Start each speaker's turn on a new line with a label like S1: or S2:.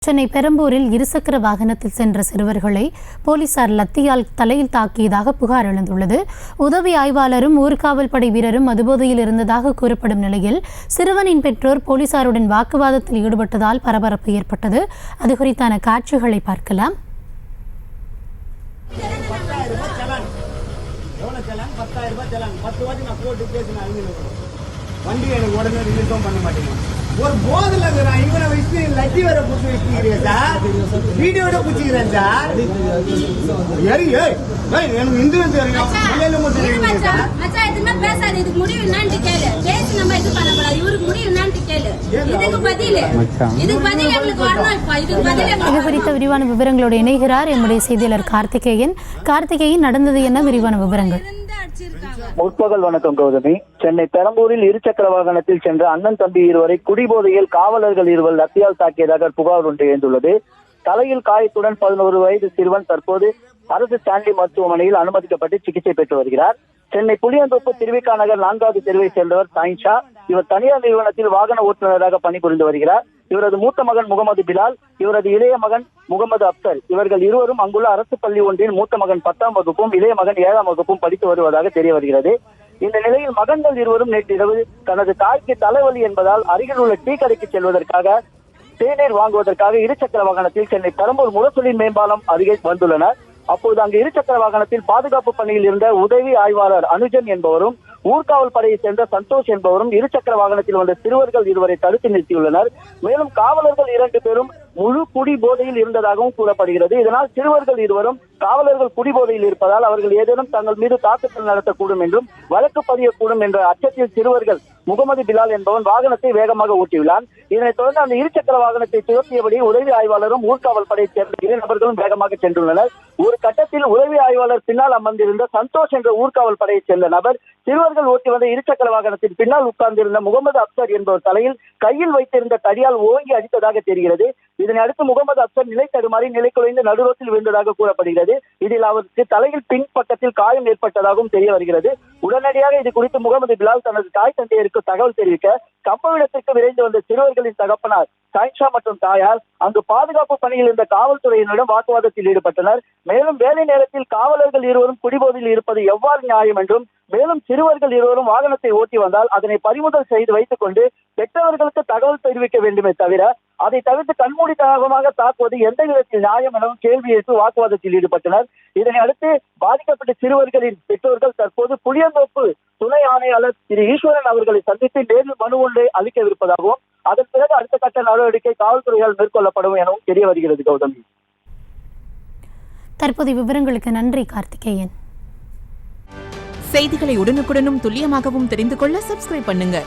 S1: சென்னை பெரம்பூரில் இருசக்கர வாகனத்தில் சென்ற சிறுவர்களை போலீசார் லத்தியால் தலையில் தாக்கியதாக புகார் எழுந்துள்ளது. உதவி ஆய்வாளரும் ஊர்காவல் படை வீரரும் மதுபோதையில் இருந்ததாக கூறப்படும் நிலையில் சிறுவனின் பெற்றோர் போலீசாருடன் வாக்குவாதத்தில் ஈடுபட்டதால் பரபரப்பு ஏற்பட்டது. அது குறித்தான காட்சிகளை பார்க்கலாம்.
S2: ஒரு போதில் இவனை வச்சு லட்டி வர பூச்சி வச்சுக்கிறேன் சார், வீடியோட பூச்சிக்கிறேன் சார். எனக்கு இந்து தெரியும்,
S3: பேசாது. இதுக்கு முடிவு என்னன்னு கேளு. பேசி நம்ம இது பண்ணக்கூடாது. இவருக்கு முடிவு என்னன்னு கேளு. இதுக்கு பதில் எங்களுக்கு வரணும். இப்ப இதுக்கு பதில்
S1: இது குறித்த விரிவான விவரங்களோடு இணைகிறார் எம்முடைய செய்தியாளர் கார்த்திகேயன். நடந்தது என்ன விரிவான விவரங்கள்?
S4: முற்பகல் வணக்கம் கௌதமி. சென்னை பெரம்பூரில் இருசக்கர வாகனத்தில் சென்ற அண்ணன் தம்பி இருவரை குடிபோதையில் காவலர்கள் இருவர் லத்தியால் தாக்கியதாக புகார் ஒன்று எழுந்துள்ளது. தலையில் காயத்துடன் 11 வயது சிறுவன் தற்போது அரசு ஸ்டான்லி மருத்துவமனையில் அனுமதிக்கப்பட்டு சிகிச்சை பெற்று வருகிறார். சென்னை புளியந்தோப்பு திருவிக்கா நகர் 4வது தெருவை சேர்ந்தவர் சாயின்ஷா. இவர் தனியார் நிறுவனத்தில் வாகன ஓட்டுநராக பணிபுரிந்து வருகிறார். இவரது மூத்த மகன் முகமது பிலால், இவரது இளைய மகன் முகமது அப்சர். இவர்கள் இருவரும் அங்குள்ள அரசு பள்ளி ஒன்றில் மூத்த மகன் 10ஆம் வகுப்பும் இளைய மகன் 7ஆம் வகுப்பும் படித்து வருவதாக தெரிய வருகிறது. இந்த நிலையில் மகன்கள் இருவரும் நேற்றிரவு தனது தாய்க்கு தலைவலி என்பதால் அருகில் உள்ள டீ கடைக்கு செல்வதற்காக தேநீர் வாங்குவதற்காக இருசக்கர வாகனத்தில் சென்னை பெரம்பூர் முரசொலி மேம்பாலம் அருகே வந்துள்ளனர். அப்போது அங்கு இருசக்கர வாகனத்தில் பாதுகாப்பு பணியில் இருந்த உதவி ஆய்வாளர் அனுஜன் என்பவரும் ஊர்காவல் படையை சேர்ந்த சந்தோஷ் என்பவரும் இருசக்கர வாகனத்தில் வந்த சிறுவர்கள் இருவரை தடுத்து நிறுத்தியுள்ளனர். மேலும் காவலர்கள் 2 பேரும் முழு குடி போதையில் இருந்ததாகவும் கூறப்படுகிறது. இதனால் சிறுவர்கள் இருவரும் காவலர்கள் குடிபோதையில் இருப்பதால் அவர்கள் ஏதேனும் தங்கள் மீது தாக்குதல் நடத்தக்கூடும் என்றும் வழக்கு பதியக்கூடும் என்ற அச்சத்தில் சிறுவர்கள் முகமது பிலால் என்பவன் வாகனத்தை வேகமாக ஓட்டியுள்ளான். இதனைத் தொடர்ந்து அந்த இருசக்கர வாகனத்தை துரத்தியபடி உதவி ஆய்வாளரும் ஊர்காவல் படையை சேர்ந்த 2 நபர்களும் வேகமாக சென்றுள்ளனர். ஒரு கட்டத்தில் உதவி ஆய்வாளர் பின்னால் அமர்ந்திருந்த சந்தோஷ் என்ற ஊர்காவல் படையை சேர்ந்த நபர் சிறுவர்கள் ஓட்டி வந்த இருசக்கர வாகனத்தின் பின்னால் உட்கார்ந்திருந்த முகமது அப்சர் என்பவர் தலையில் கையில் வைத்திருந்த தடியால் ஓங்கி அடித்ததாக தெரிகிறது. இதனை அடுத்து முகமது அப்சர் நிலை தடுமாறி நிலை குலைந்து நடுரோட்டில் விழுந்ததாக கூறப்படுகிறது. இதில் அவருக்கு தலையில் பின் பக்கத்தில் காயம் ஏற்பட்டதாகவும் தெரிய வருகிறது. உடனடியாக இது குறித்து முகமது பிலால் தனது தாய் தந்தையருக்கு தகவல் தெரிவிக்க சம்பவ இடத்திற்கு விரைந்து வந்த சிறுவர்களின் தகப்பனார் சாயின்ஷா மற்றும் தாயார் அங்கு பாதுகாப்பு பணியில் இருந்த காவல்துறையினரிடம் வாக்குவாதத்தில் ஈடுபட்டனர். மேலும் வேலை நேரத்தில் காவலர்கள் இருவரும் குடிபோதையில் இருப்பது எவ்வாறு நியாயம் என்றும் மேலும் சிறுவர்கள் இருவரும் வாகனத்தை ஓட்டி வந்தால் அதனை பறிமுதல் செய்து வைத்துக் கொண்டு பெற்றவர்களுக்கு தகவல் தெரிவிக்க வேண்டுமே தவிர அதை தவிர்த்து கண்மூடித்தனமாக தாக்குவது எந்த விதத்தில் நியாயம் எனவும் கேள்வி எழுப்பி வாக்குவாதத்தில் ஈடுபட்டனர். இதனை அடுத்து பாதிக்கப்பட்ட சிறுவர்களின் பெற்றோர்கள் தற்போது புளியந்தோப்பு துணை ஆணையாளர் திரு ஈஸ்வரன் அவர்களை சந்தித்து நேரில் மனு ஒன்றை அளிக்கவிருப்பதாகவும் அதன் பிறகு அடுத்த கட்ட நடவடிக்கை காவல்துறையால் மேற்கொள்ளப்படும் எனவும் தெரிய வருகிறது. கௌதமி,
S1: தற்போதைய விவரங்களுக்கு நன்றி கார்த்திகேயன்.
S5: செய்திகளை உடனுக்குடனும் துல்லியமாகவும் தெரிந்து கொள்ள சப்ஸ்கிரைப் பண்ணுங்க.